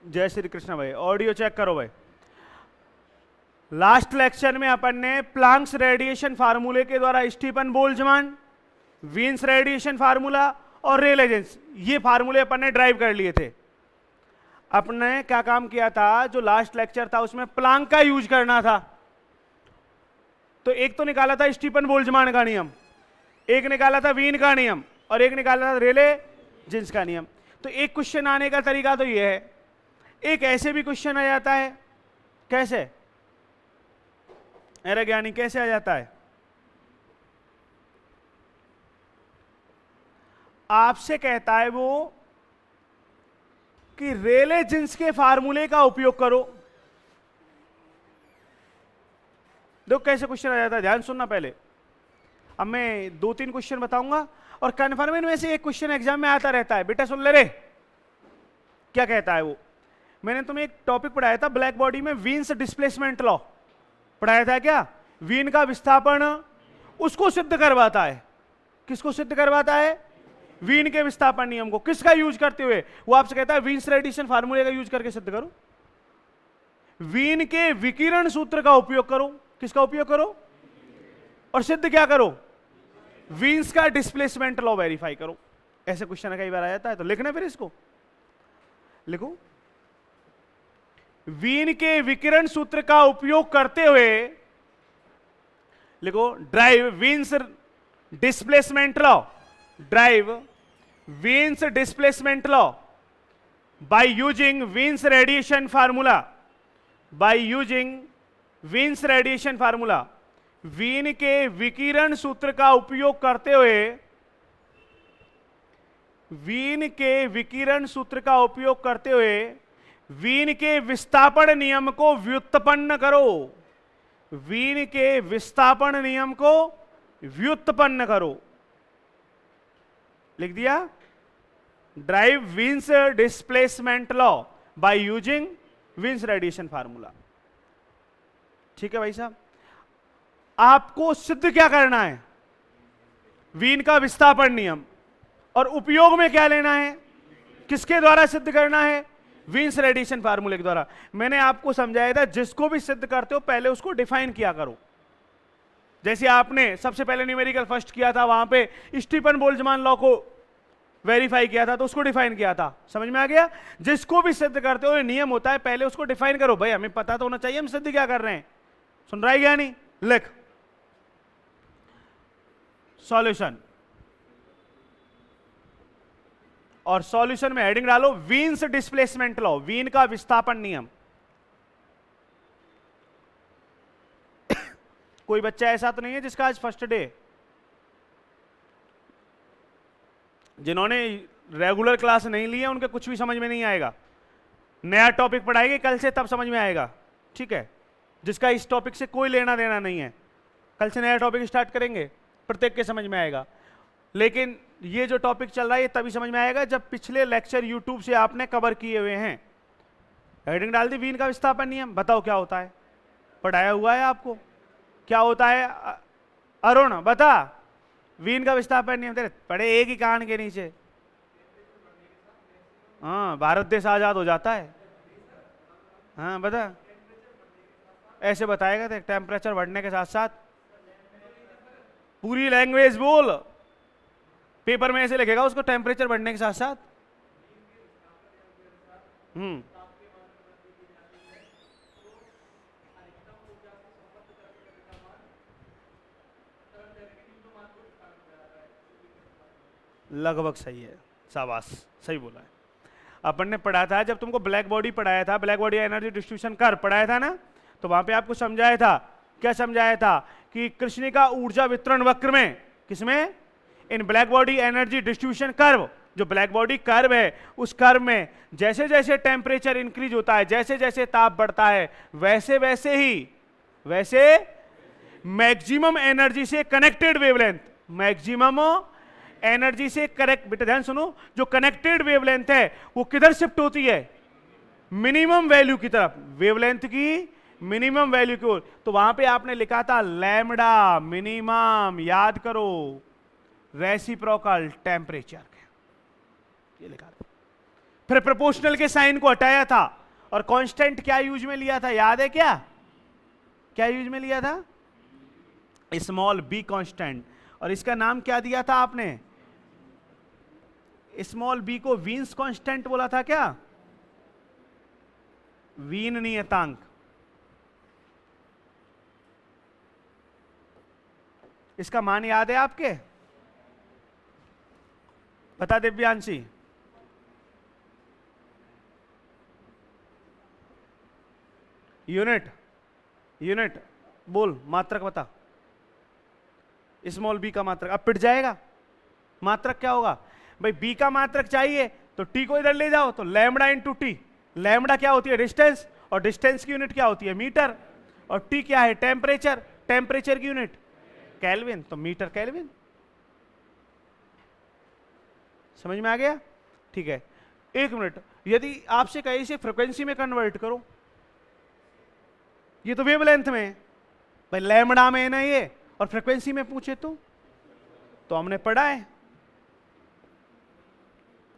जय श्री कृष्ण भाई, audio check करो भाई। लास्ट लेक्चर में अपन ने प्लांक्स रेडिएशन फार्मूले के द्वारा Stefan Boltzmann, Wien's radiation formula और रेले जीन्स, ये फार्मूले अपन ने ड्राइव कर लिए थे। अपने क्या काम किया था, जो लास्ट लेक्चर था उसमें प्लांक का यूज करना था। तो एक तो निकाला था स्टीफन बोल्ट्जमान का नियम, एक निकाला था वीन का नियम और एक निकाला था रेले जीन्स का नियम। तो एक क्वेश्चन आने का तरीका तो ये है, एक ऐसे भी क्वेश्चन आ जाता है। कैसे? अरे ज्ञानी कैसे आ जाता है? आपसे कहता है वो कि रेले जीन्स के फार्मूले का उपयोग करो। देखो कैसे क्वेश्चन आ जाता है, ध्यान सुनना पहले। अब मैं 2-3 क्वेश्चन बताऊंगा और कन्फर्म में से एक क्वेश्चन एग्जाम में आता रहता है। बेटा सुन ले रे, क्या कहता है वो। मैंने तुम्हें एक टॉपिक पढ़ाया था ब्लैक बॉडी में, वीन्स डिस्प्लेसमेंट लॉ पढ़ाया था क्या? वीन का विस्थापन उसको सिद्ध करवाता है। किसको सिद्ध करवाता है? वीन के विस्थापन नियम को। किसका यूज करते हुए? वो आपसे कहता है वीन्स रेडिएशन फार्मूले का यूज करके सिद्ध करो। वीन के विकिरण सूत्र का उपयोग करो। किसका उपयोग करो? और सिद्ध क्या करो? वीन्स का डिस्प्लेसमेंट लॉ वेरीफाई करो। ऐसे क्वेश्चन कई बार आ जाता है, तो लिखना फिर इसको लिखो। वीन के विकिरण सूत्र का उपयोग करते हुए लिखो, derive Wien's displacement law, derive Wien's displacement law by using Wien's radiation formula, by using Wien's radiation formula. Wien के विकिरण सूत्र का उपयोग करते हुए, वीन के विकिरण सूत्र का उपयोग करते हुए वीन के विस्थापन नियम को व्युत्पन्न करो। वीन के विस्थापन नियम को व्युत्पन्न करो। लिख दिया, derive Wien's displacement law by using Wien's radiation formula. ठीक है भाई साहब, आपको सिद्ध क्या करना है? वीन का विस्थापन नियम। और उपयोग में क्या लेना है? किसके द्वारा सिद्ध करना है? वीन्स रेडिएशन फार्मूले के द्वारा। मैंने आपको समझाया था, जिसको भी सिद्ध करते हो पहले उसको डिफाइन किया करो। जैसे आपने सबसे पहले न्यूमेरिकल फर्स्ट किया था, वहां पे स्टीफन बोल्ट्जमान लॉ को वेरीफाई किया था, तो उसको डिफाइन किया था। समझ में आ गया? जिसको भी सिद्ध करते हो नियम होता है, पहले उसको डिफाइन करो। भाई हमें पता तो होना चाहिए हम सिद्ध क्या कर रहे हैं। सुन रहा है क्या नहीं? लिख सॉल्यूशन, और सॉल्यूशन में हेडिंग डालो वीन्स डिस्प्लेसमेंट लॉ, वीन का विस्थापन नियम। कोई बच्चा ऐसा तो नहीं है जिसका आज फर्स्ट डे? जिन्होंने रेगुलर क्लास नहीं ली है उनके कुछ भी समझ में नहीं आएगा। नया टॉपिक पढ़ाएंगे कल से, तब समझ में आएगा। ठीक है? जिसका इस टॉपिक से कोई लेना देना नहीं है, कल से नया टॉपिक स्टार्ट करेंगे, प्रत्येक के समझ में आएगा। लेकिन ये जो टॉपिक चल रहा है ये तभी समझ में आएगा जब पिछले लेक्चर यूट्यूब से आपने कवर किए हुए हैं। हेडिंग डाल दी वीन का विस्थापन नियम। बताओ क्या होता है? पढ़ाया हुआ है आपको क्या होता है? अरुण बता, वीन का विस्थापन नियम तेरे पढ़े एक ही कान के नीचे। हाँ, भारत देश आजाद हो जाता है। हाँ बता, ऐसे बताएगा देख, टेम्परेचर बढ़ने के साथ साथ। पूरी लैंग्वेज बोल, पेपर में ऐसे लिखेगा उसको, टेम्परेचर बढ़ने के साथ साथ। लगभग सही है, शाबाश, सही बोला है। अपन ने पढ़ा था जब तुमको ब्लैक बॉडी पढ़ाया था, ब्लैक बॉडी एनर्जी डिस्ट्रीब्यूशन कर पढ़ाया था ना, तो वहां पे आपको समझाया था, क्या समझाया था? कि कृष्णिका ऊर्जा वितरण वक्र में, किसमें? In black body energy distribution curve, जो ब्लैक बॉडी कर्व है उस कर्व में जैसे जैसे टेम्परेचर इंक्रीज होता है, जैसे जैसे ताप बढ़ता है, वैसे वैसे मैक्सिमम एनर्जी से कनेक्टेड वेवलेंथ, मैक्सिमम एनर्जी से करेक्ट, बेटा ध्यान सुनो, जो कनेक्टेड वेवलेंथ है वो किधर शिफ्ट होती है? मिनिमम वैल्यू की तरफ, वेवलेंथ की मिनिमम वैल्यू की ओर। तो वहां पे आपने लिखा था लैम्डा मिनिमम, याद करो, रेसिप्रोकल टेम्परेचर, ये लिखा था। फिर प्रोपोर्शनल के साइन को हटाया था और कांस्टेंट क्या यूज में लिया था, याद है क्या? क्या यूज में लिया था? Small be constant. और इसका नाम क्या दिया था आपने? स्मॉल बी को वीन्स कांस्टेंट बोला था क्या? वीन नियतांक। इसका मान याद है आपके? बता दिव्यांशी। यूनिट, यूनिट बोल, मात्रक बता। स्मॉल बी का मात्रक। अब पिट जाएगा। मात्रक क्या होगा भाई? बी का मात्रक चाहिए तो टी को इधर ले जाओ, तो लैम्बडा इंटू टी। लैम्बडा क्या होती है? डिस्टेंस, और डिस्टेंस की यूनिट क्या होती है? मीटर। और टी क्या है? टेम्परेचर। टेम्परेचर की यूनिट केल्विन, तो मीटर केल्विन। समझ में आ गया? ठीक है। एक मिनट, यदि आपसे कहे इसे फ्रीक्वेंसी में कन्वर्ट करो, ये तो वेवलेंथ में है भाई, लैम्बडा में है ना ये, और फ्रीक्वेंसी में पूछे तो हमने पढ़ा है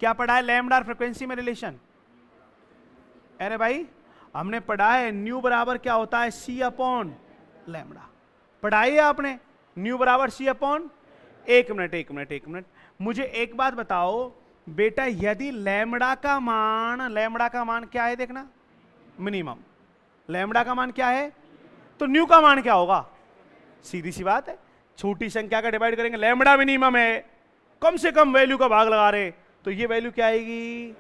क्या? पढ़ा है लैम्बडा और फ्रीक्वेंसी में रिलेशन? अरे भाई हमने पढ़ा है न्यू बराबर क्या होता है? सी अपॉन लैम्बडा। पढ़ाई है आपने, न्यू बराबर सी अपॉन। एक मिनट एक मिनट एक मिनट, मुझे एक बात बताओ बेटा, यदि लैम्बडा का मान क्या है? देखना, मिनिमम। लैम्बडा का मान क्या है? तो न्यू का मान क्या होगा? सीधी सी बात है, छोटी संख्या का डिवाइड करेंगे, लैम्बडा मिनिमम है, कम से कम वैल्यू का भाग लगा रहे, तो ये वैल्यू क्या आएगी?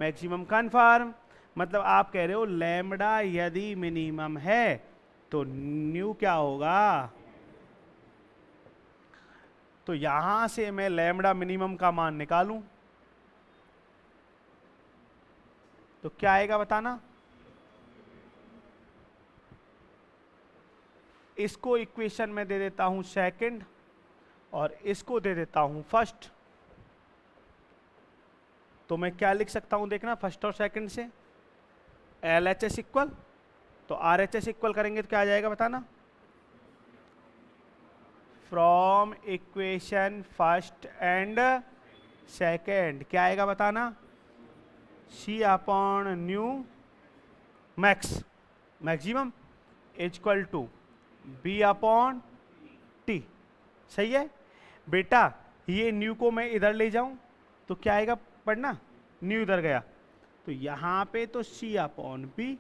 मैक्सिमम। कन्फर्म। मतलब आप कह रहे हो लैम्बडा यदि मिनिमम है तो न्यू क्या होगा? तो यहां से मैं लैम्बडा मिनिमम का मान निकालूं तो क्या आएगा बताना? इसको इक्वेशन में दे देता हूं सेकंड और इसको दे देता हूं फर्स्ट। तो मैं क्या लिख सकता हूं देखना, फर्स्ट और सेकंड से LHS इक्वल, तो RHS इक्वल करेंगे तो क्या आ जाएगा बताना? From equation first and second क्या आएगा बताना? C upon nu max, maximum, equal to B upon T। सही है बेटा? ये न्यू को मैं इधर ले जाऊं तो क्या आएगा पढ़ना? न्यू इधर गया तो यहां पे तो C अपॉन B।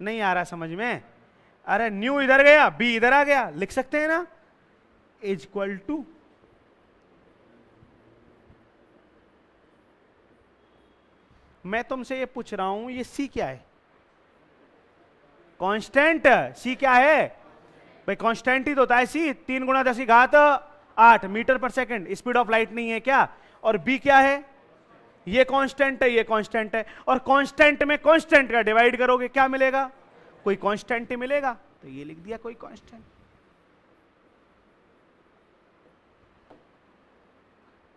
नहीं आ रहा समझ में? अरे न्यू इधर गया, B इधर आ गया, लिख सकते हैं ना? इक्वल टू, मैं तुमसे ये पूछ रहा हूं ये C क्या है? कांस्टेंट। C क्या है भाई? कांस्टेंट ही तो होता है C। 3 गुणा 10⁸ मीटर पर सेकंड, स्पीड ऑफ लाइट नहीं है क्या? और B क्या है? ये कांस्टेंट है, ये कांस्टेंट है, और कांस्टेंट में कांस्टेंट का डिवाइड करोगे क्या मिलेगा? कोई कांस्टेंट ही मिलेगा, तो ये लिख दिया कोई कांस्टेंट।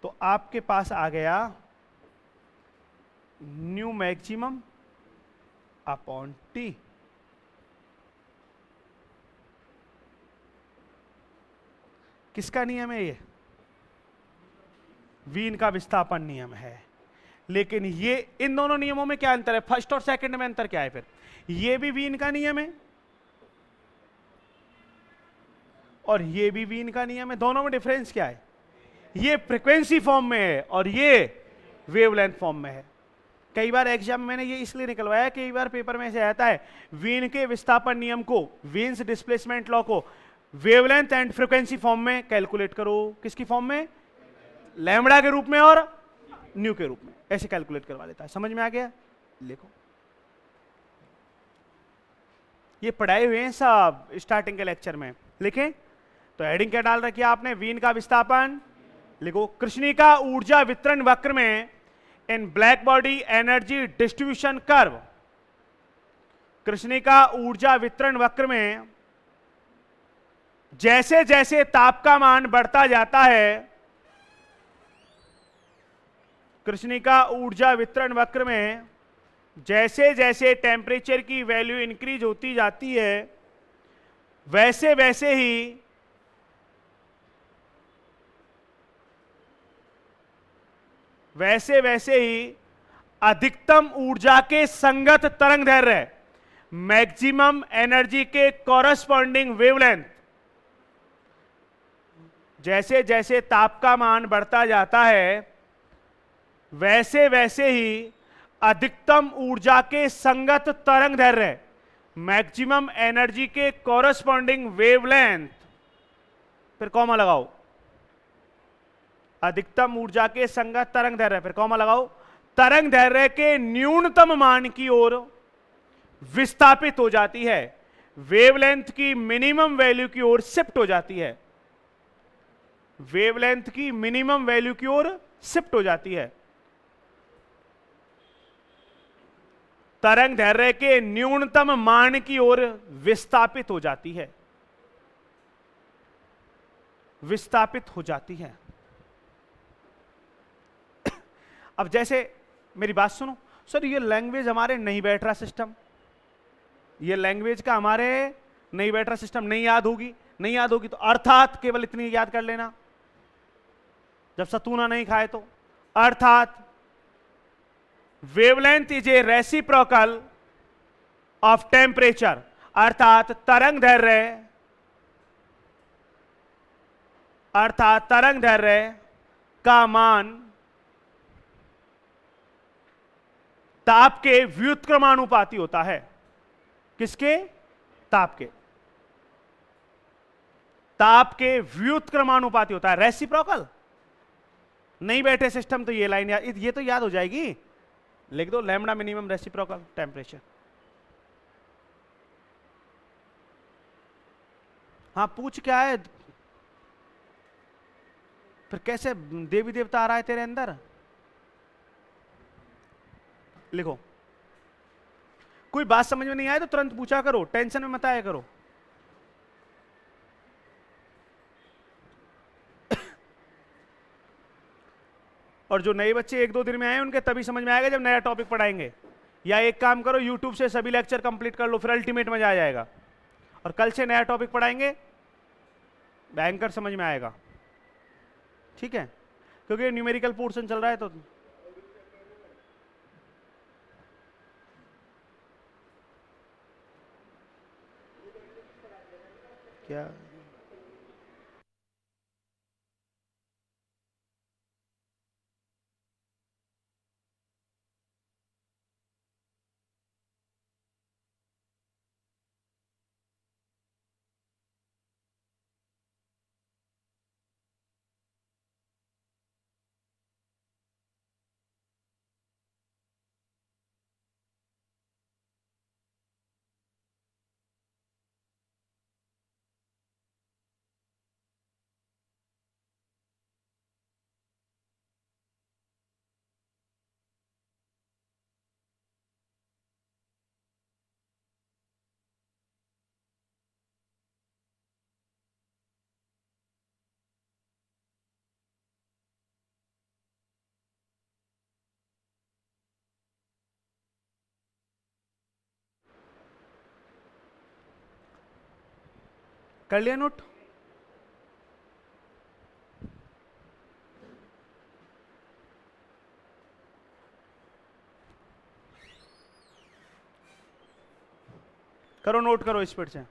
तो आपके पास आ गया न्यू मैक्सिमम अपॉन T। किसका नियम है ये? वीन का विस्थापन नियम है। लेकिन ये इन दोनों नियमों में क्या अंतर है? फर्स्ट और सेकंड में अंतर क्या है फिर? ये भी वीन का नियम है और ये भी वीन का नियम है। दोनों में डिफरेंस क्या है? ये फ्रीक्वेंसी फॉर्म में है और ये वेवलेंथ फॉर्म में है। कई बार एग्जाम में मैंने ये इसलिए निकलवाया, कई बार पेपर में ऐसे आता है वीन के विस्थापन नियम को, वीन्स डिस्प्लेसमेंट लॉ को वेवलेंथ एंड फ्रीक्वेंसी फॉर्म में कैलकुलेट करो। किसकी फॉर्म में? लैम्बडा के रूप में और न्यू के रूप में, ऐसे कैलकुलेट करवा लेता है। समझ में आ गया? लिखो, ये पढ़ाए हुए हैं सब स्टार्टिंग के लेक्चर में। लिखें तो हेडिंग क्या डाल रखी है आपने? वीन का विस्थापन। लिखो, कृष्णिका ऊर्जा वितरण वक्र में in black body energy distribution curve, कृष्णिका ऊर्जा वितरण वक्र में जैसे जैसे ताप का मान बढ़ता जाता है, कृष्णिका ऊर्जा वितरण वक्र में जैसे जैसे टेम्परेचर की वैल्यू इंक्रीज होती जाती है, वैसे वैसे ही अधिकतम ऊर्जा के संगत तरंग दैर्घ्य, मैक्सिमम एनर्जी के कॉरस्पॉन्डिंग वेवलेंथ। जैसे जैसे ताप का मान बढ़ता जाता है वैसे वैसे ही अधिकतम ऊर्जा के संगत तरंग दैर्घ्य, मैक्सिमम एनर्जी के कॉरस्पॉन्डिंग वेवलेंथ, फिर कॉमा लगाओ, अधिकतम ऊर्जा के संगत तरंग दैर्घ्य, फिर कॉमा लगाओ, तरंग दैर्घ्य के न्यूनतम मान की ओर विस्थापित हो जाती है, वेवलेंथ की मिनिमम वैल्यू की ओर शिफ्ट हो जाती है, वेवलेंथ की मिनिमम वैल्यू की ओर शिफ्ट हो जाती है, तरंग दैर्घ्य के न्यूनतम मान की ओर विस्थापित हो जाती है, विस्थापित हो जाती है। अब जैसे मेरी बात सुनो सर, ये लैंग्वेज हमारे नहीं बैठ रहा सिस्टम, ये लैंग्वेज का हमारे नहीं बैठ रहा सिस्टम, नहीं याद होगी, नहीं याद होगी तो अर्थात केवल इतनी याद कर लेना, जब सतूना नहीं खाए तो, अर्थात wavelength is a reciprocal of temperature, अर्थात तरंग दैर्घ्य, अर्थात तरंग दैर्घ्य का मान ताप के व्युत्क्रमानुपाती होता है। किसके? ताप के, ताप के व्युत्क्रमानुपाती होता है, रेसिप्रोकल। नहीं बैठे सिस्टम तो ये लाइन ये तो याद हो जाएगी, लिख दो लैम्डा मिनिमम रेसिप्रोकल टेम्परेचर। हाँ पूछ क्या है, फिर कैसे देवी देवता आ रहा है तेरे अंदर? लिखो, कोई बात समझ में नहीं आए तो तुरंत पूछा करो, टेंशन में मत आया करो। और जो नए बच्चे एक दो दिन में आए उनके तभी समझ में आएगा जब नया टॉपिक पढ़ाएंगे, या एक काम करो यूट्यूब से सभी लेक्चर कंप्लीट कर लो, फिर अल्टीमेट मजा आ जाएगा। और कल से नया टॉपिक पढ़ाएंगे, भयंकर समझ में आएगा, ठीक है? क्योंकि न्यूमेरिकल पोर्शन चल रहा है तो क्या कर लिया नोट? करो नोट करो स्पीड से।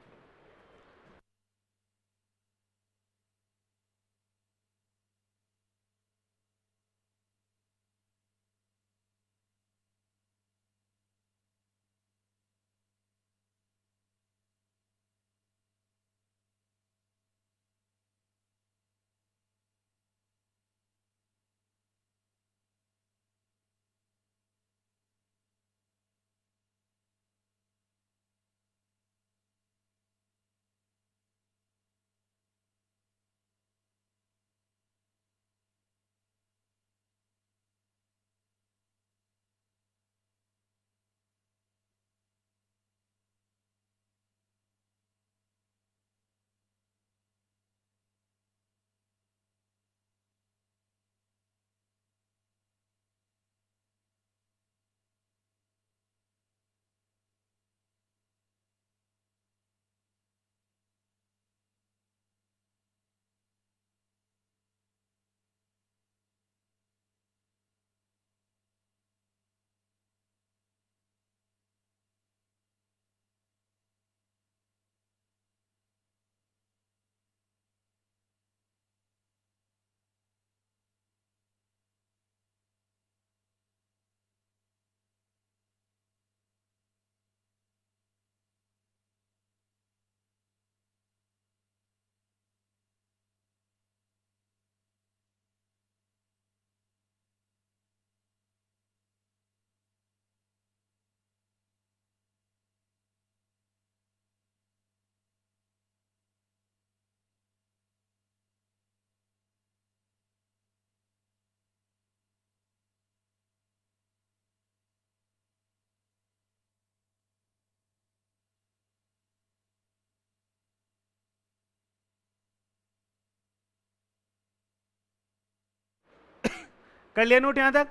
कर लिया नोट यहां तक?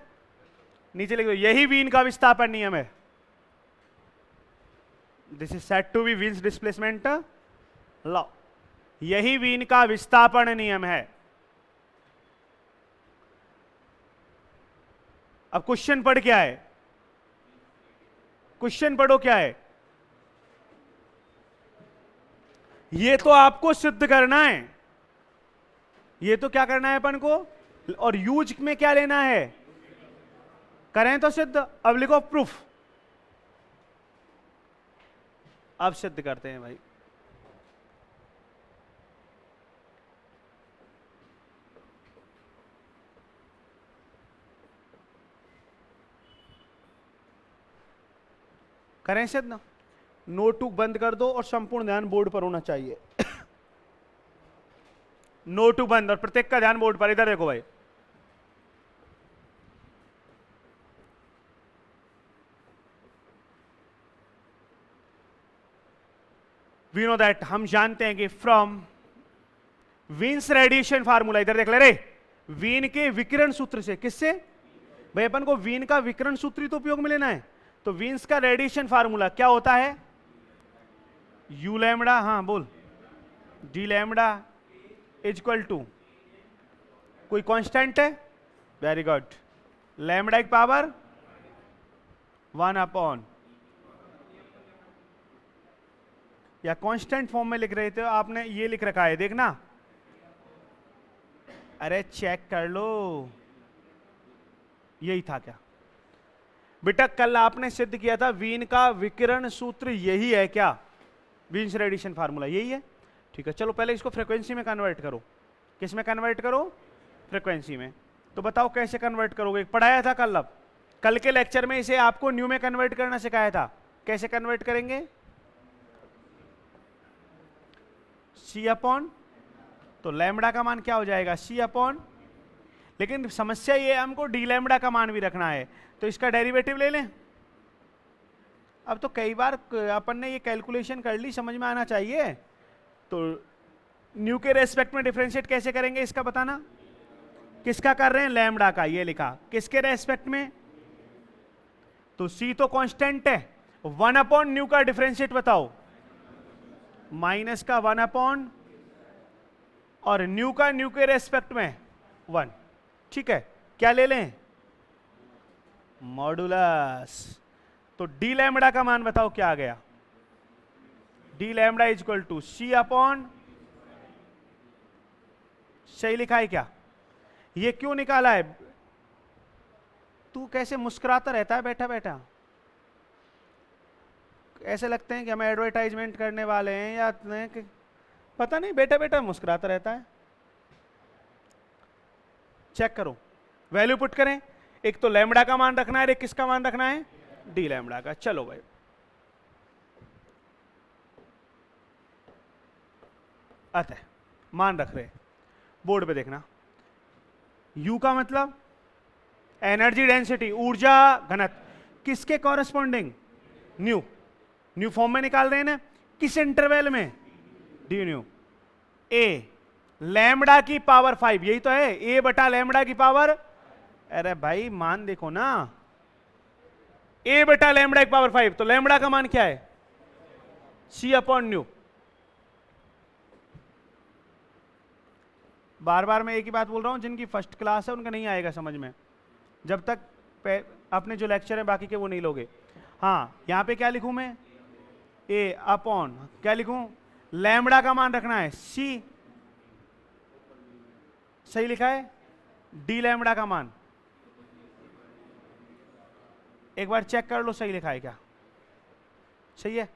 नीचे लिख दो, यही वीन का विस्थापन नियम है। This is said to be Wien's displacement law. यही वीन का विस्थापन नियम है। अब क्वेश्चन पढ़ क्या है? क्वेश्चन पढ़ो क्या है? ये तो आपको सिद्ध करना है, ये तो क्या करना है अपन को, और यूज में क्या लेना है? करें तो सिद्ध। अब लिखो प्रूफ। अब सिद्ध करते हैं भाई। करें सिद्ध। नोटबुक बंद कर दो और संपूर्ण ध्यान बोर्ड पर होना चाहिए। नोटबुक बंद और प्रत्येक का ध्यान बोर्ड पर। इधर देखो भाई, वी नो दैट, हम जानते हैं कि फ्रॉम वीन्स रेडिएशन फार्मूला, इधर देख ले रे, वीन के विकिरण सूत्र से। किससे भाई? अपन को वीन का विकिरण सूत्र ही तो उपयोग में लेना है। तो वीन्स का रेडिएशन फार्मूला क्या होता है? यू लैम्बडा, हाँ बोल, D lambda is equal to, कोई कांस्टेंट है? वेरी गुड, लैम्बडा की पावर 1 अपॉन, या कांस्टेंट फॉर्म में लिख रहे थे आपने, ये लिख रखा है देखना। अरे चेक कर लो, यही था क्या बेटा? कल आपने सिद्ध किया था वीन का विकिरण सूत्र यही है क्या? वीन्स रेडिएशन फार्मूला यही है। ठीक है, चलो पहले इसको फ्रीक्वेंसी में कन्वर्ट करो। किस में कन्वर्ट करो? फ्रीक्वेंसी में। तो बताओ कैसे कन्वर्ट करोगे? पढ़ाया था कल। अब कल के लेक्चर में इसे आपको न्यू में कन्वर्ट करना सिखाया था। कैसे कन्वर्ट करेंगे? सी अपॉन, तो लैम्बडा का मान क्या हो जाएगा? सी अपॉन, लेकिन समस्या ये है हमको डी लैम्बडा का मान भी रखना है, तो इसका डेरिवेटिव ले लें। अब तो कई बार अपन ने ये कैलकुलेशन कर ली, समझ में आना चाहिए। तो न्यू के रेस्पेक्ट में डिफरेंशिएट कैसे करेंगे इसका बताना। किसका कर रहे हैं? लैम्बडा का। ये लिखा किसके रेस्पेक्ट में? तो सी तो कांस्टेंट है, 1 अपॉन न्यू का डिफरेंशिएट बताओ, माइनस का 1 अपॉन, और न्यू का न्यू के रेस्पेक्ट में 1। ठीक है, क्या ले लें? मॉडुलस। तो डी लैम्बडा का मान बताओ क्या आ गया? D lambda is equal to C upon, सही लिखा है क्या? ये क्यों निकाला है? तू कैसे मुस्कुराता रहता है बैठा बैठा? ऐसे लगते हैं कि हम एडवर्टाइजमेंट करने वाले हैं या पता नहीं, बैठा बैठा मुस्कुराता रहता है। चेक करो, वैल्यू पुट करें। एक तो लैम्बडा का मान रखना है, एक किसका मान रखना है? डी लैम्बडा का। चलो भाई, अतः मान रख रहे, बोर्ड पे देखना। यू का मतलब एनर्जी डेंसिटी, ऊर्जा घनत्व, किसके कॉरेस्पॉन्डिंग? न्यू। न्यू फॉर्म में निकाल रहे हैं ना, किस इंटरवल में? डी न्यू। ए लैम्बडा की पावर 5, यही तो है, ए बटा लैम्बडा की पावर, अरे भाई मान देखो ना, ए बटा लैम्बडा की पावर 5, तो लैम्बडा का मान क्या है? सी अपॉन न्यू। बार बार मैं एक ही बात बोल रहा हूं, जिनकी फर्स्ट क्लास है उनका नहीं आएगा समझ में, जब तक अपने जो लेक्चर है बाकी के वो नहीं लोगे। हाँ, यहां पे क्या लिखूं मैं? ए अपॉन, क्या लिखूं? लैम्बडा का मान रखना है सी, सही लिखा है। डी लैम्बडा का मान एक बार चेक कर लो, सही लिखा है क्या? सही है।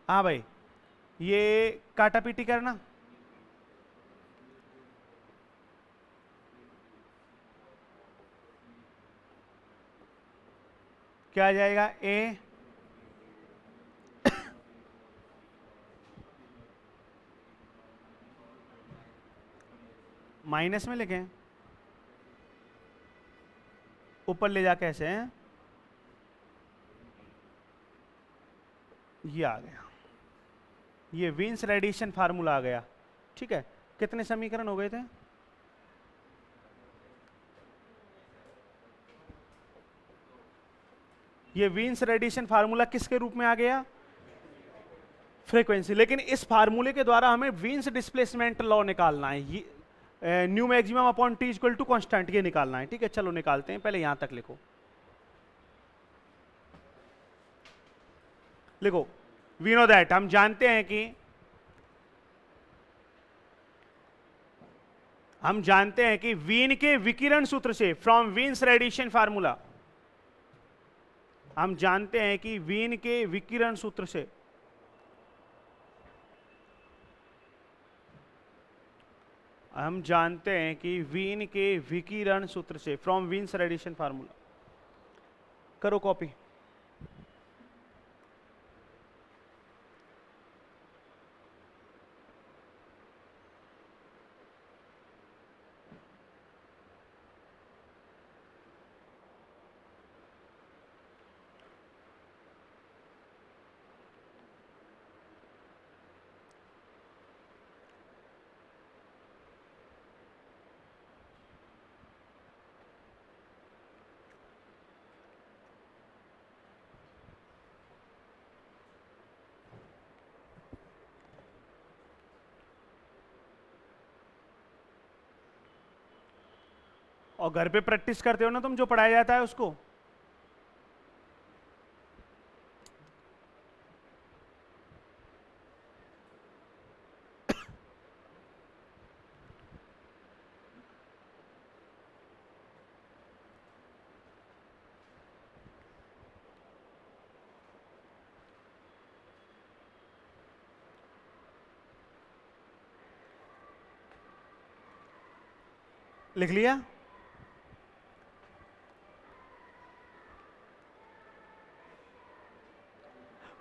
हाँ भाई, ये काटा पीटी करना। क्या आ जाएगा? ए माइनस में लिखें, ऊपर ले जाके ऐसे हैं, ये आ गया, ये वीन्स रेडिएशन फार्मूला आ गया। ठीक है, कितने समीकरण हो गए थे? ये वीन्स रेडिएशन फार्मूला किसके रूप में आ गया? फ्रीक्वेंसी। लेकिन इस फार्मूले के द्वारा हमें वीन्स डिस्प्लेसमेंट लॉ निकालना है, ये nu maximum upon T equal to constant, ये निकालना है। ठीक है, चलो निकालते हैं। पहले यहां तक लिखो, लिखो वी नो दैट, हम जानते हैं कि वीन के विकिरण सूत्र से, फ्रॉम वीन्स रेडिएशन फार्मूला, हम जानते हैं कि वीन के विकिरण सूत्र से फ्रॉम वीन्स रेडिएशन फार्मूला, करो कॉपी। और घर पे प्रैक्टिस करते हो ना तुम, जो पढ़ाया जाता है उसको। लिख लिया?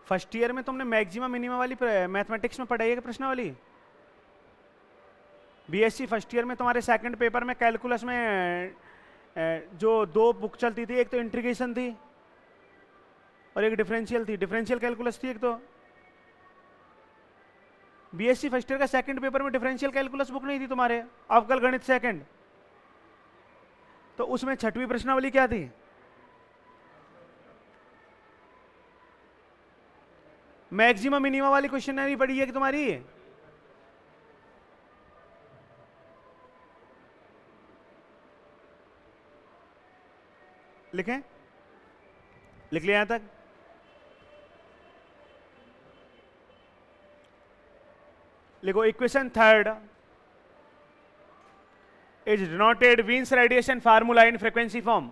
फर्स्ट ईयर में तुमने मैक्सिमम मिनिमम वाली मैथमेटिक्स में पढ़ाई है प्रश्नावली? बीएससी फर्स्ट ईयर में तुम्हारे सेकंड पेपर में कैलकुलस में जो दो बुक चलती थी, एक तो इंटीग्रेशन थी और एक डिफरेंशियल थी, डिफरेंशियल कैलकुलस थी एक तो। बीएससी फर्स्ट ईयर का सेकंड पेपर में डिफरेंशियल कैलकुलस बुक नहीं थी तुम्हारे, अवकल गणित सेकंड, तो उसमें छठवीं प्रश्नावली क्या थी? मैक्सिमम मिनिमम वाली क्वेश्चनरी पड़ी है कि तुम्हारी? लिखें? लिख लिया यहां तक? लिखो equation third is denoted Wien's radiation formula in frequency form.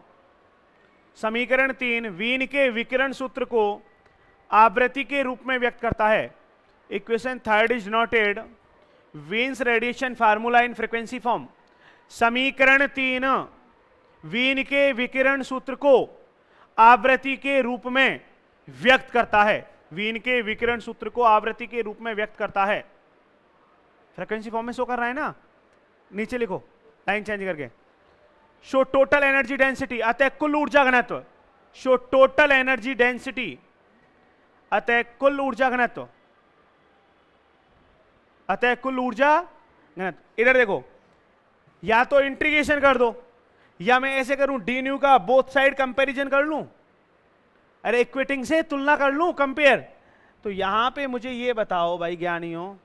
समीकरण 3 वीन के विकिरण सूत्र को आवृत्ति के रूप में व्यक्त करता है। Equation third is denoted Wien's radiation formula in frequency form. समीकरण 3 वीन के विकिरण सूत्र को आवृत्ति के रूप में व्यक्त करता है। वीन के विकिरण सूत्र को आवृत्ति के रूप में व्यक्त करता है। फ्रीक्वेंसी फॉर्म में शो कर रहा है ना? नीचे लिखो लाइन चेंज करके, शो टोटल एनर्जी डेंसिटी अतः कुल ऊर्जा घनत्व। शो टोटल एनर्जी डेंसिटी अतः कुल ऊर्जा घनत्व, अतः कुल ऊर्जा घनत्व। इधर देखो, या तो इंटीग्रेशन कर दो या मैं ऐसे करूं डी न्यू का बोथ साइड कंपैरिजन कर लूं, अरे इक्वेटिंग से तुलना कर लूं, कंपेयर। तो यहां पे मुझे ये बताओ भाई ज्ञानियों,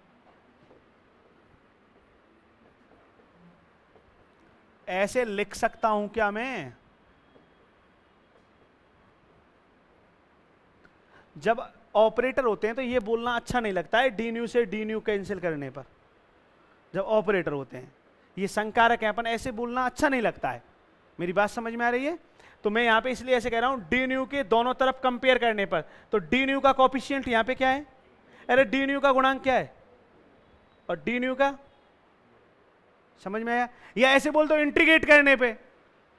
ऐसे लिख सकता हूं क्या मैं? जब ऑपरेटर होते हैं तो ये बोलना अच्छा नहीं लगता है डी न्यू से डी न्यू कैंसिल करने पर। जब ऑपरेटर होते हैं ये संकारक है, अपन ऐसे बोलना अच्छा नहीं लगता है। मेरी बात समझ में आ रही है? तो मैं यहां पे इसलिए ऐसे कह रहा हूं डी न्यू के दोनों तरफ कंपेयर करने पर। तो डी न्यू का कोएफिशिएंट यहां पे क्या है? अरे डी न्यू का गुणांक क्या है और डी न्यू का, समझ में आया? या ऐसे बोल दो इंटीग्रेट करने पे,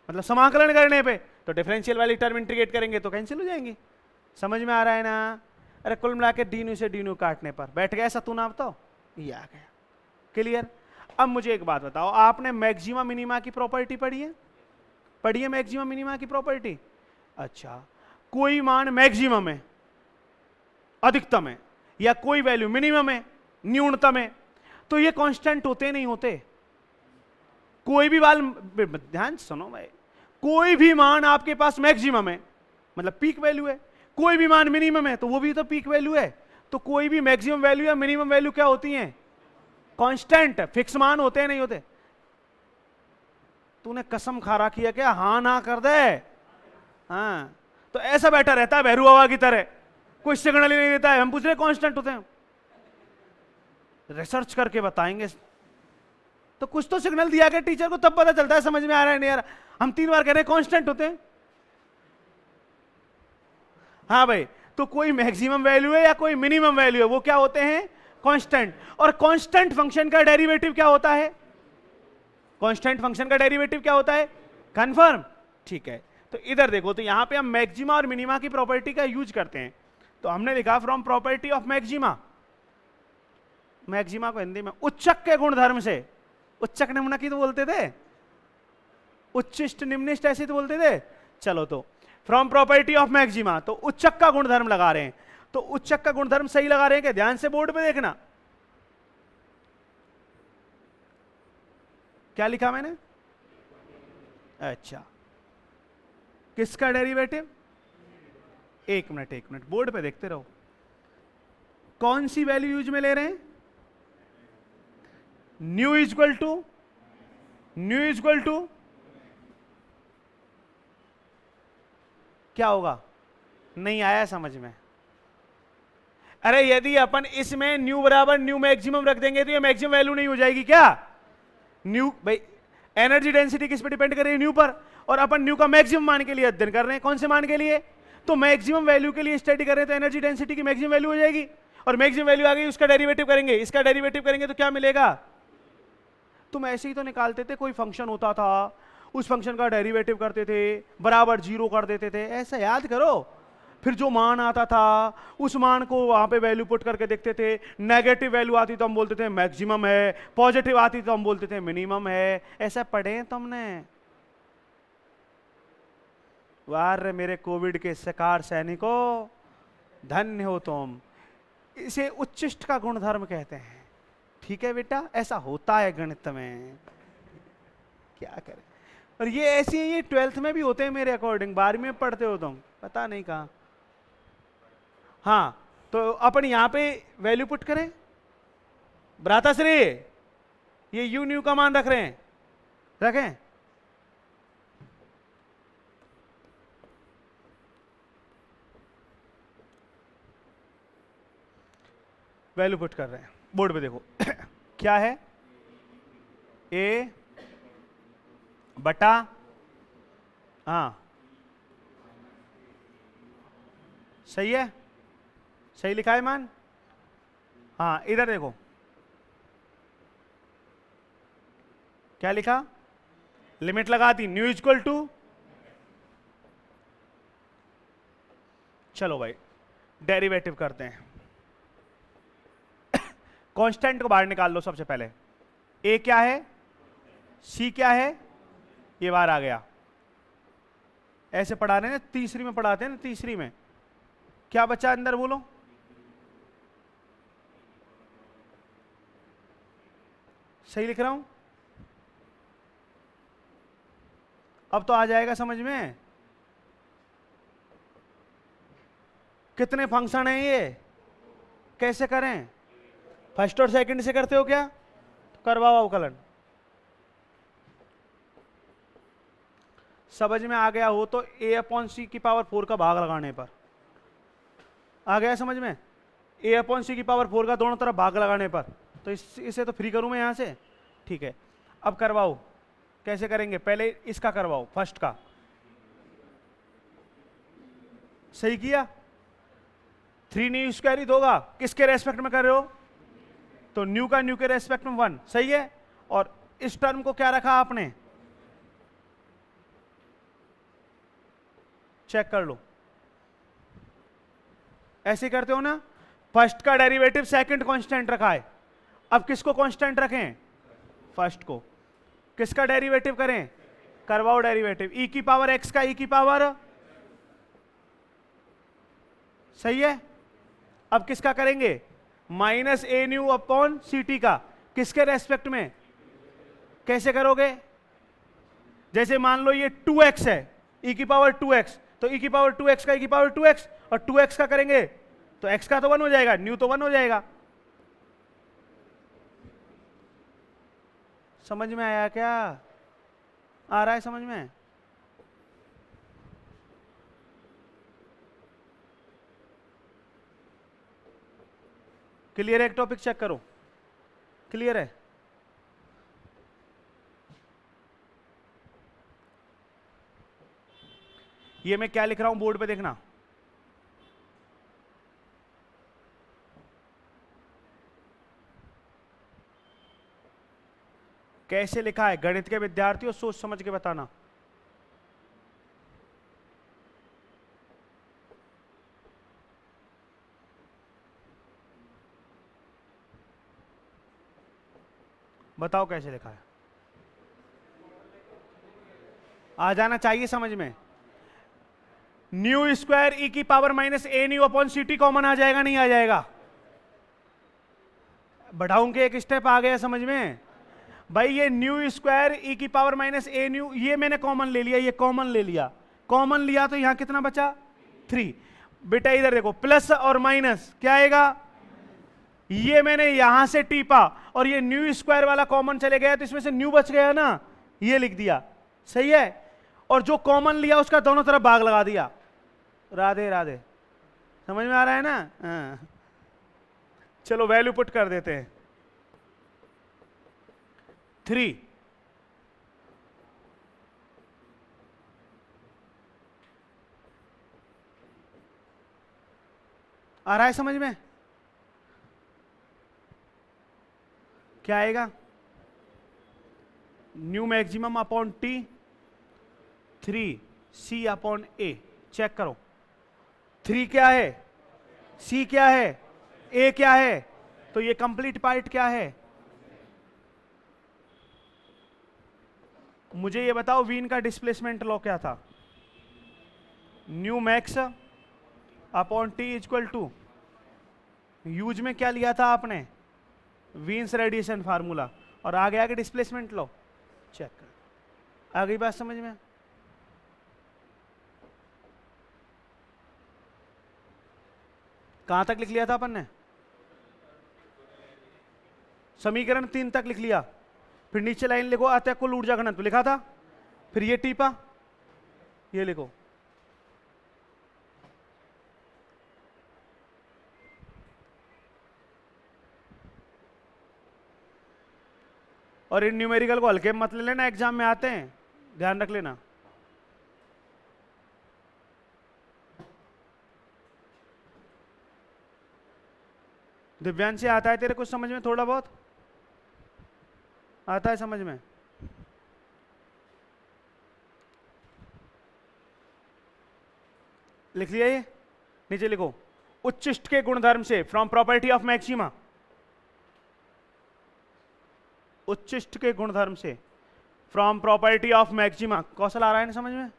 मतलब समाकलन करने पे, तो डिफरेंशियल वाली टर्म इंटीग्रेट करेंगे तो कैंसिल हो जाएंगी। समझ में आ रहा है ना? अरे कुल मिला के डी न्यू से डी न्यू काटने पर बैठ गया ऐसा, तू ना बताओ, ये आ गया। क्लियर? अब मुझे एक बात बताओ, आपने मैक्सिमा मिनिमा की प्रॉपर्टी पढ़ी है? पढ़ी है मैक्सिमा मिनिमा की प्रॉपर्टी? अच्छा, कोई मान मैक्सिमम है, अधिकतम है, या कोई वैल्यू मिनिमम है, न्यूनतम है, तो ये कांस्टेंट होते नहीं होते। कोई भी मान, ध्यान सुनो भाई, कोई भी मान आपके पास मैक्सिमम है मतलब पीक वैल्यू है, कोई भी मान मिनिमम है तो वो भी तो पीक वैल्यू है। तो कोई भी मैक्सिमम वैल्यू या मिनिमम वैल्यू क्या होती है? कांस्टेंट, फिक्स मान होते हैं नहीं होते? तूने कसम खा रखी है क्या? हाँ ना कर दे। हाँ, तो ऐसा बैठा रहता है भैरू हवा की तरह, कोई सिग्नल ही नहीं देता है। हम पूछ रहे कांस्टेंट होते हैं, रिसर्च करके बताएंगे। तो कुछ तो सिग्नल दिया गया टीचर को, तब पता चलता है समझ में आ रहा है नहीं आ रहा। हम 3 बार कह रहे हैं कांस्टेंट होते हैं। हाँ भाई, तो कोई मैक्सिमम वैल्यू है या कोई मिनिमम वैल्यू है, वो क्या होते हैं? कांस्टेंट। और कांस्टेंट फंक्शन का डेरिवेटिव क्या होता है? कांस्टेंट फंक्शन का डेरिवेटिव क्या होता है? कंफर्म। ठीक है, तो इधर देखो, तो यहां पे हम मैक्सिमा और मिनिमा की प्रॉपर्टी का यूज करते हैं। तो हमने लिखा from property of maxima, maxima को हिंदी में उच्चक के गुणधर्म से, उच्चक निम्नक ही तो बोलते थे, उच्चिष्ट निम्निष्ट ऐसे तो बोलते थे। चलो, तो फ्रॉम प्रॉपर्टी ऑफ मैक्सिमा, तो उच्चक का गुणधर्म लगा रहे हैं। तो उच्चक का गुणधर्म सही लगा रहे हैं क्या? ध्यान से बोर्ड पे देखना, क्या लिखा मैंने? अच्छा, किसका डेरिवेटिव? एक मिनट बोर्ड पे देखते रहो। कौन सी वैल्यू यूज में ले रहे हैं? न्यू इक्वल टू क्या होगा? नहीं आया समझ में? अरे यदि अपन इसमें न्यू बराबर न्यू मैक्सिमम रख देंगे तो ये मैक्सिमम वैल्यू नहीं हो जाएगी क्या? न्यू भाई, एनर्जी डेंसिटी किस पे डिपेंड कर रही है? न्यू पर। और अपन न्यू का मैक्सिमम मान के लिए अध्ययन कर रहे हैं। कौन से मान के लिए? तो मैक्सिमम वैल्यू के लिए स्टडी कर रहे हैं, तो एनर्जी डेंसिटी की मैक्सिमम वैल्यू हो जाएगी। और मैक्सिमम वैल्यू आ गई, उसका डेरिवेटिव करेंगे, इसका डेरिवेटिव करेंगे तो क्या मिलेगा? तुम ऐसे ही तो निकालते थे, कोई फंक्शन होता था, उस फंक्शन का डेरिवेटिव करते थे, बराबर 0 कर देते थे, ऐसा याद करो। फिर जो मान आता था उस मान को वहां पे वैल्यू पुट करके देखते थे। नेगेटिव वैल्यू आती तो हम बोलते थे मैक्सिमम है, पॉजिटिव आती तो हम बोलते थे मिनिमम है। ऐसा पढ़े हैं तुमने? वाह मेरे कोविड के शिकार सैनिकों, धन्य हो तुम। इसे उच्चिष्ट का गुणधर्म कहते हैं। ठीक है बेटा, ऐसा होता है गणित में, क्या करें। और ये ऐसी है, ये 12th में भी होते हैं मेरे अकॉर्डिंग, 12वीं में पढ़ते हो तुम, पता नहीं कहां। हाँ, तो अपन यहां पे वैल्यू पुट करें। भ्राताश्री, ये यू न्यू का मान रख रहे हैं, रखें। वैल्यू पुट कर रहे हैं, बोर्ड पे देखो क्या है? ए बटा, हाँ सही है, सही लिखा है मान। हाँ इधर देखो क्या लिखा, लिमिट लगा दी, न्यू इक्वल टू, चलो भाई डेरिवेटिव करते हैं। कांस्टेंट को बाहर निकाल लो सबसे पहले। ए क्या है, सी क्या है, ये बाहर आ गया। ऐसे पढ़ा रहे हैं, तीसरी में पढ़ाते हैं ना, तीसरी में क्या बचा अंदर बोलो, सही लिख रहा हूं? अब तो आ जाएगा समझ में। कितने फंक्शन हैं ये, कैसे करें? फर्स्ट और सेकंड से करते हो क्या? तो करवाओ अवकलन। समझ में आ गया हो तो a अपॉन सी की पावर 4 का भाग लगाने पर आ गया समझ में। a अपॉन सी की पावर 4 का दोनों तरफ भाग लगाने पर, तो इसे तो फ्री करूं मैं यहां से। ठीक है, अब करवाओ। कैसे करेंगे? पहले इसका करवाओ, फर्स्ट का। सही किया, 3 न्यू स्क्वायर ही होगा। किसके रेस्पेक्ट में कर रहे हो? तो न्यू का न्यू के रेस्पेक्ट में 1, सही है। और इस टर्म को क्या रखा आपने, चेक कर लो। ऐसे करते हो ना, फर्स्ट का डेरिवेटिव सेकंड कांस्टेंट रखा है। अब किसको कांस्टेंट रखें? फर्स्ट को। किसका डेरिवेटिव करें? करवाओ डेरिवेटिव। e की पावर x का e की पावर, सही है। अब किसका करेंगे? Minus A nu upon C T का। किसके रेस्पेक्ट में? कैसे करोगे? जैसे मान लो ये 2x है, e की पावर 2x, तो e की पावर 2x का e की पावर 2x, और 2x का करेंगे तो x का तो 1 हो जाएगा, न्यू तो 1 हो जाएगा। समझ में आया क्या? आ रहा है समझ में? क्लियर है? एक टॉपिक चेक करो, क्लियर है? ये मैं क्या लिख रहा हूं बोर्ड पे देखना। कैसे लिखा है? गणित के विद्यार्थियों सोच समझ के बताना। बताओ कैसे लिखा है? आ जाना चाहिए समझ में। न्यू स्क्वायर ई की power minus A nu upon C T common आ जाएगा, नहीं आ जाएगा? बढ़ाऊं के एक स्टेप आ गया समझ में? भाई ये न्यू स्क्वायर ई की पावर माइनस ए न्यू, ये मैंने कॉमन ले लिया, ये कॉमन ले लिया, कॉमन लिया तो यहां कितना बचा? 3। बेटा इधर देखो, प्लस और माइनस क्या आएगा? ये मैंने यहां से टीपा और ये न्यू स्क्वायर वाला कॉमन चले गया तो इसमें से न्यू बच गया ना, ये लिख दिया, सही है? और जो कॉमन लिया उसका दोनों तरफ भाग लगा दिया। राधे राधे, समझ में आ रहा है ना? हाँ। चलो वैल्यू पुट कर देते हैं। 3 आ रहा है समझ में? क्या आएगा? न्यू मैक्सिमम अपॉन टी 3 सी अपॉन ए। चेक करो, 3 क्या है, सी क्या है, ए क्या है, तो ये कंप्लीट पार्ट क्या है? मुझे ये बताओ वीन का डिस्प्लेसमेंट लॉ क्या था? Nu max upon T equal to, use में क्या लिया था आपने? वीन्स रेडिएशन फार्मूला, और आगे आगे डिस्प्लेसमेंट लॉ। चेक कर, आ गई बात समझ में? कहां तक लिख लिया था अपन ने? समीकरण 3 तक लिख लिया, फिर नीचे लाइन लिखो, अतः कुल ऊर्जा घनत्व लिखा था, फिर ये टीपा, ये लिखो। और इन न्यूमेरिकल को हल्के में मत ले लेना, एग्जाम में आते हैं, ध्यान रख लेना। दिव्यांश आता है तेरे कुछ समझ में? थोड़ा बहुत आता है समझ में? लिख लिया ये? नीचे लिखो, उच्चिष्ट के गुणधर्म से, फ्रॉम प्रॉपर्टी ऑफ मैक्सिमा, उच्चिष्ट के गुणधर्म से, फ्रॉम प्रॉपर्टी ऑफ मैक्सिमा। कौशल आ रहा है ना समझ में?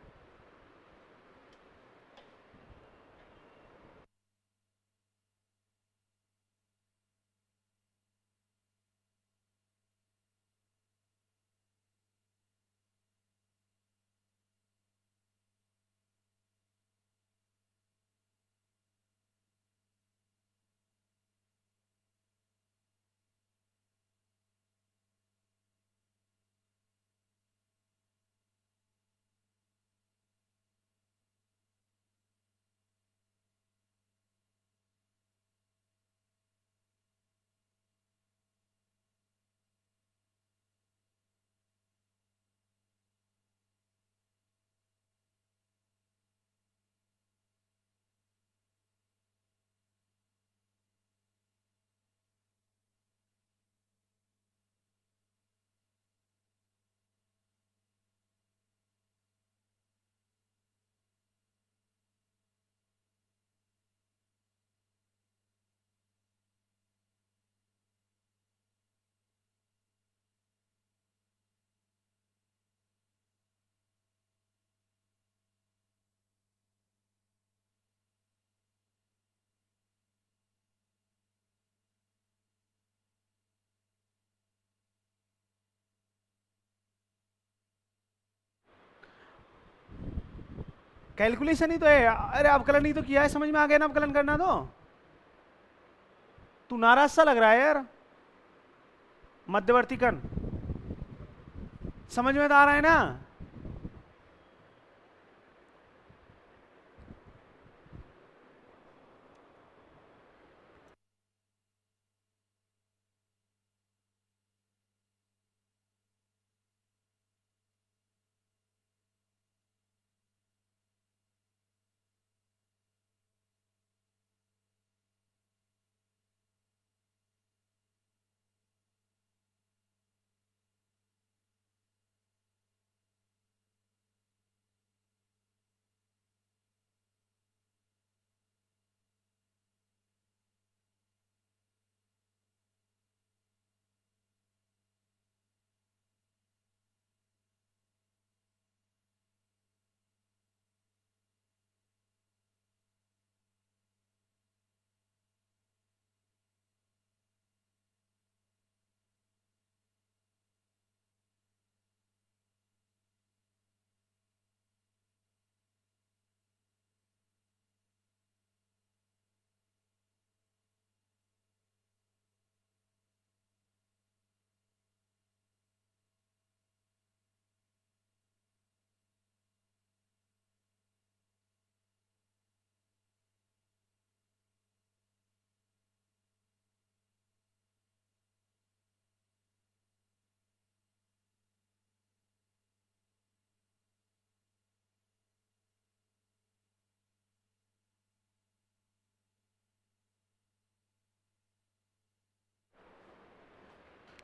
कैलकुलेशन ही तो है। अरे अवकलन ही तो किया है, समझ में आ गया ना अवकलन करना। तो तू नाराज सा लग रहा है यार। मध्यवर्ती कण समझ में तो आ रहा है ना।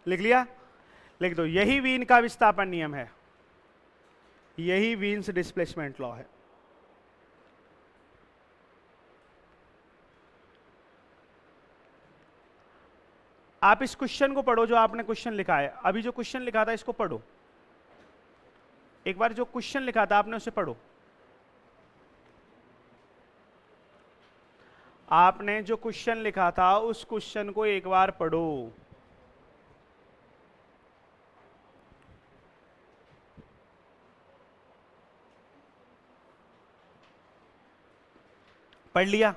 लिख लिया? लिख दो, यही वीन का विस्थापन नियम है, यही वीन्स डिस्प्लेसमेंट लॉ है। आप इस क्वेश्चन को पढ़ो जो आपने क्वेश्चन लिखा है। अभी जो क्वेश्चन लिखा था इसको पढ़ो एक बार, जो क्वेश्चन लिखा था आपने उसे पढ़ो। आपने जो क्वेश्चन लिखा था उस क्वेश्चन को एक बार पढ़ो। पढ़ लिया?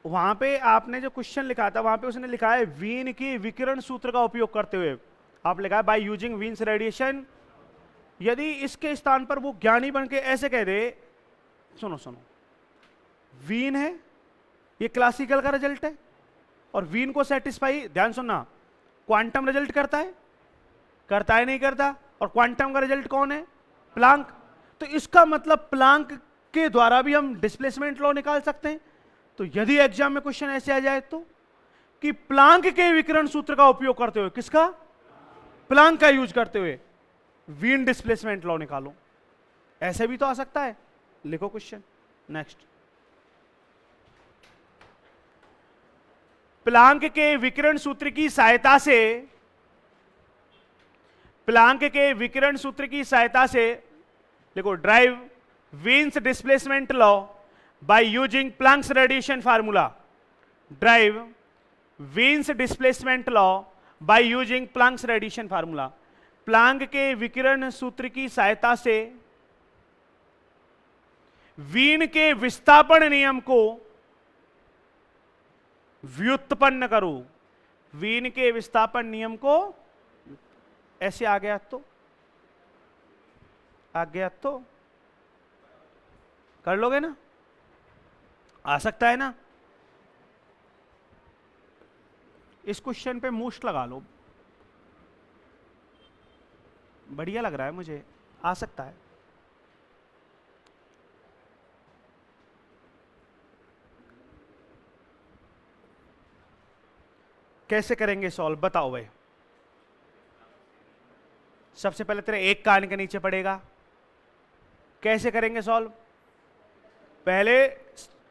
वहां पे आपने जो क्वेश्चन लिखा था वहां पे उसने लिखा है वीन की विकिरण सूत्र का उपयोग करते हुए। आप लिखा है बाय यूजिंग वीन्स रेडिएशन। यदि इसके स्थान पर वो ज्ञानी बन के ऐसे कह दे, सुनो सुनो, वीन है, ये क्लासिकल का रिजल्ट है, और वीन को सेटिस्फाई, ध्यान सुनना, क्वांटम रिजल्ट करता है, करता है नहीं करता, और क्वांटम का रिजल्ट कौन है? प्लांक। तो इसका मतलब प्लांक के द्वारा भी हम डिस्प्लेसमेंट लॉ निकाल सकते हैं। तो यदि एग्जाम में क्वेश्चन ऐसे आ जाए तो कि प्लांक के विकिरण सूत्र का उपयोग करते हुए, किसका? प्लांक का यूज करते हुए वीन डिस्प्लेसमेंट लॉ निकालो, ऐसे भी तो आ सकता है। लिखो क्वेश्चन नेक्स्ट। प्लांक के विकिरण सूत्र की सहायता से, प्लांक के विकिरण सूत्र की सहायता से देखो, drive Wien's displacement law by using Planck's radiation formula. Drive Wien's displacement law by using Planck's radiation formula. Planck के विकिरण सूत्र की सहायता से वीन के विस्थापन नियम को व्युत्पन्न करो। वीन के विस्थापन नियम को, ऐसे आ गया तो, आ गया तो कर लोगे ना? आ सकता है ना? इस क्वेश्चन पे मूस्ट लगा लो, बढ़िया लग रहा है मुझे, आ सकता है। कैसे करेंगे सॉल्व, बताओ भाई। सबसे पहले तेरे एक कान के नीचे पड़ेगा। कैसे करेंगे सॉल्व? पहले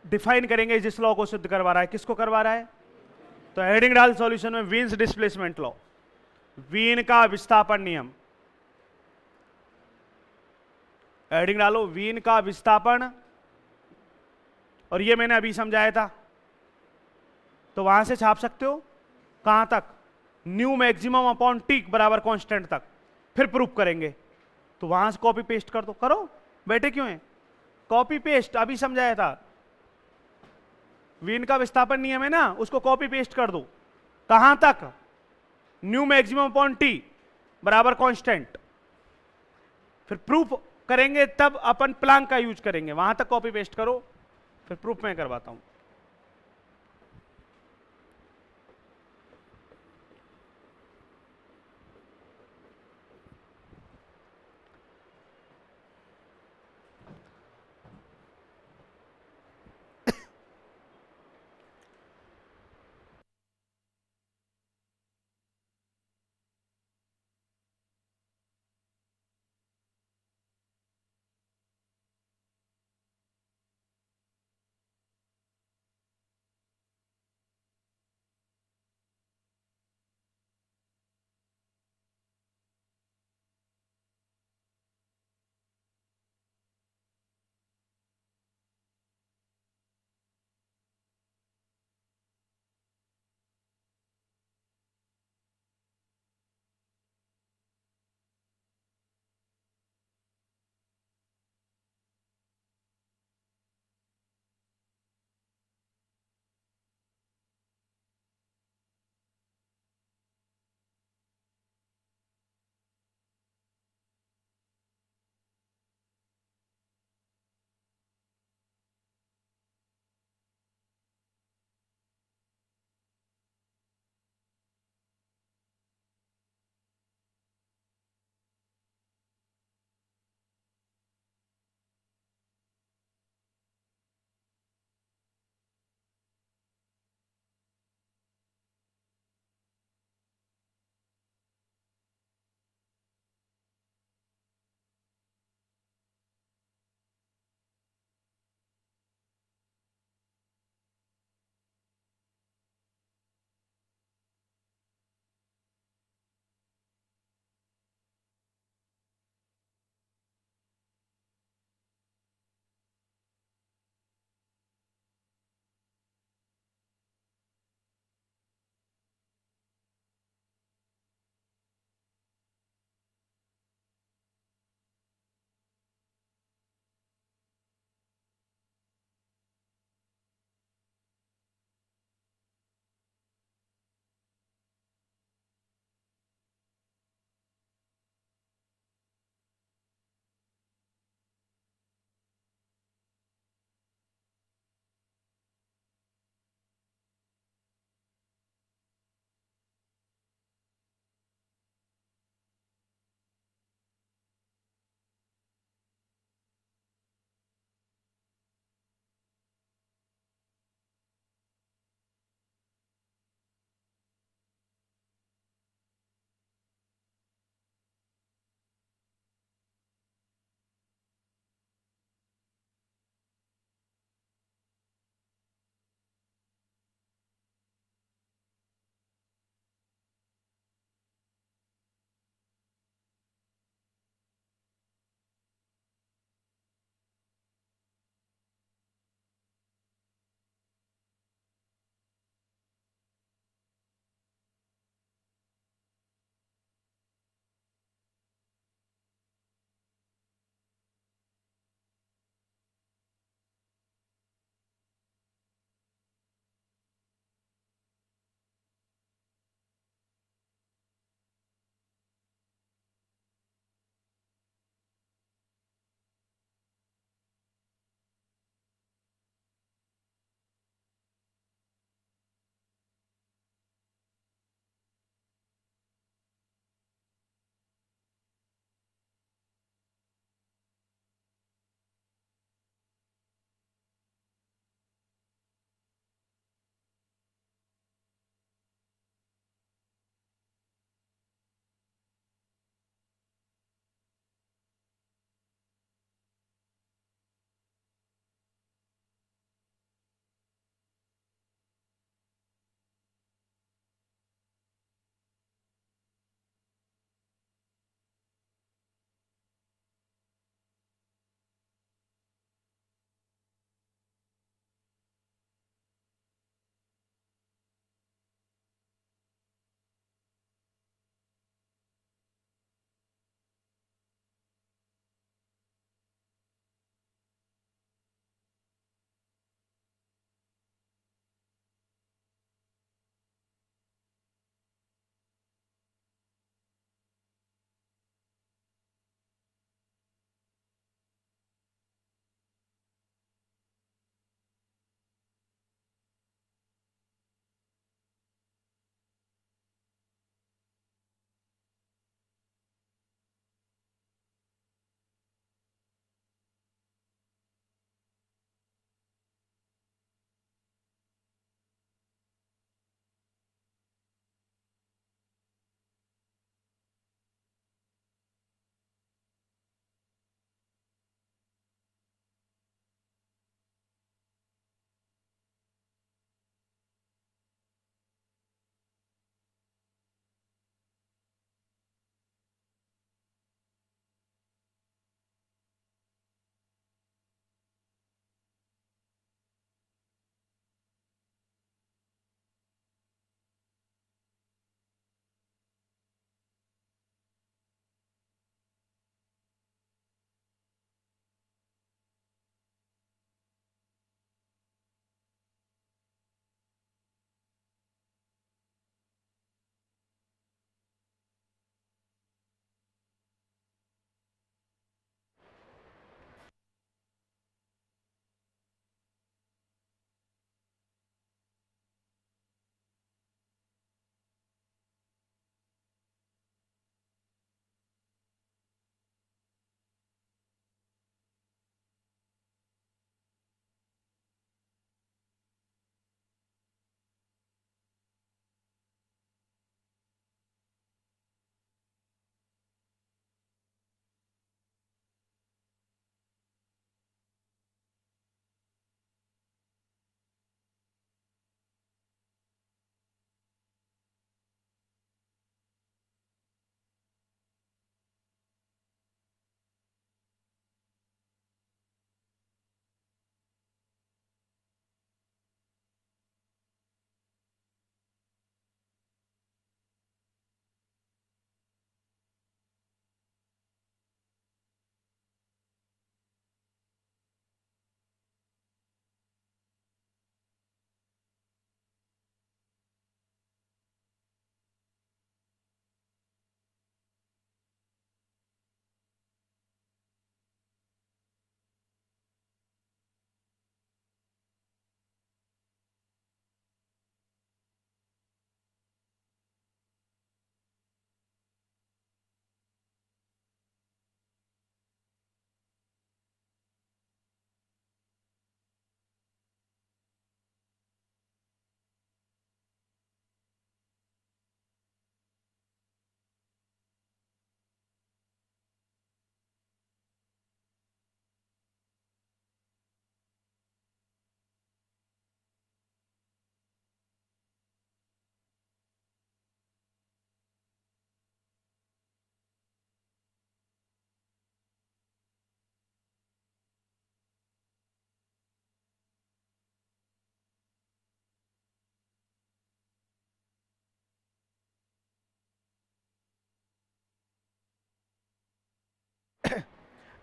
डिफाइन करेंगे जिस लॉ को सिद्ध करवा रहा है, किसको करवा रहा है? तो हेडिंग डाल सॉल्यूशन में, वीन्स डिस्प्लेसमेंट लॉ, वीन का विस्थापन नियम। हेडिंग डालो वीन का विस्थापन, और ये मैंने अभी समझाया था, तो वहां से छाप सकते हो कहां तक? न्यू मैक्सिमम अपॉन टी बराबर कांस्टेंट तक। फिर प्रूफ करेंगे, तो वहां से कॉपी पेस्ट कर दो। करो, बैठे क्यों हैं? कॉपी पेस्ट अभी समझाया था, वीन का विस्थापन नियम है ना, उसको कॉपी पेस्ट कर दो। कहां तक? न्यू मैक्सिमम अपॉन टी बराबर कांस्टेंट। फिर प्रूफ करेंगे तब अपन प्लांक का यूज करेंगे, वहां तक कॉपी पेस्ट करो, फिर प्रूफ मैं करवाता हूं।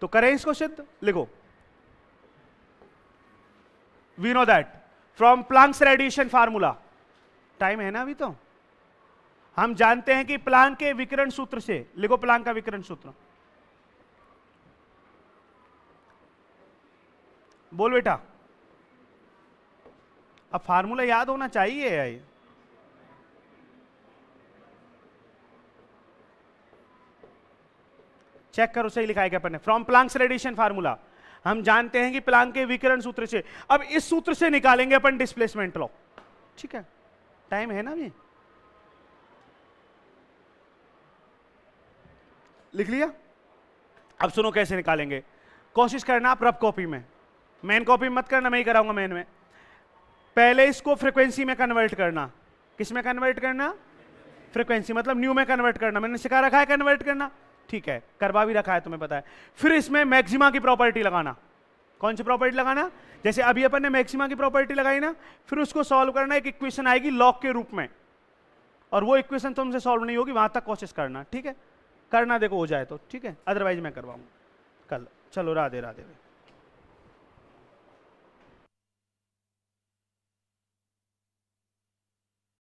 तो करें इसको सिद्ध, लिखो we know that from Planck's radiation formula, time है ना अभी, तो हम जानते हैं कि प्लैंक के विकिरण सूत्र से, लिखो प्लैंक का विकिरण सूत्र, बोल बेटा, अब फार्मूला याद होना चाहिए यार। चेक करो सही लिखा है क्या अपन ने, फ्रॉम प्लैंक्स रेडिएशन फार्मूला हम जानते हैं कि प्लैंक के विकिरण सूत्र से, अब इस सूत्र से निकालेंगे अपन डिस्प्लेसमेंट लॉ, ठीक है, टाइम है ना अभी, लिख लिया। अब सुनो कैसे निकालेंगे, कोशिश करना आप रफ कॉपी में, मेन कॉपी मत करना, मैं ही कराऊंगा मेन में। पहले इसको फ्रीक्वेंसी में कन्वर्ट करना, किस में कन्वर्ट करना, फ्रीक्वेंसी मतलब न्यू में कन्वर्ट करना, मैंने सिखा रखा है कन्वर्ट करना, ठीक है, करवा भी रखा है तुम्हें पता है। फिर इसमें मैक्सिमा की प्रॉपर्टी लगाना, कौन सी प्रॉपर्टी लगाना, जैसे अभी अपन ने मैक्सिमा की प्रॉपर्टी लगाई ना, फिर उसको सॉल्व करना, एक इक्वेशन आएगी लॉग के रूप में, और वो इक्वेशन तुमसे सॉल्व नहीं होगी, वहां तक कोशिश करना, ठीक है, करना देखो हो जाए तो ठीक है, अदरवाइज मैं करवाऊंगा कल। चलो राधे राधे।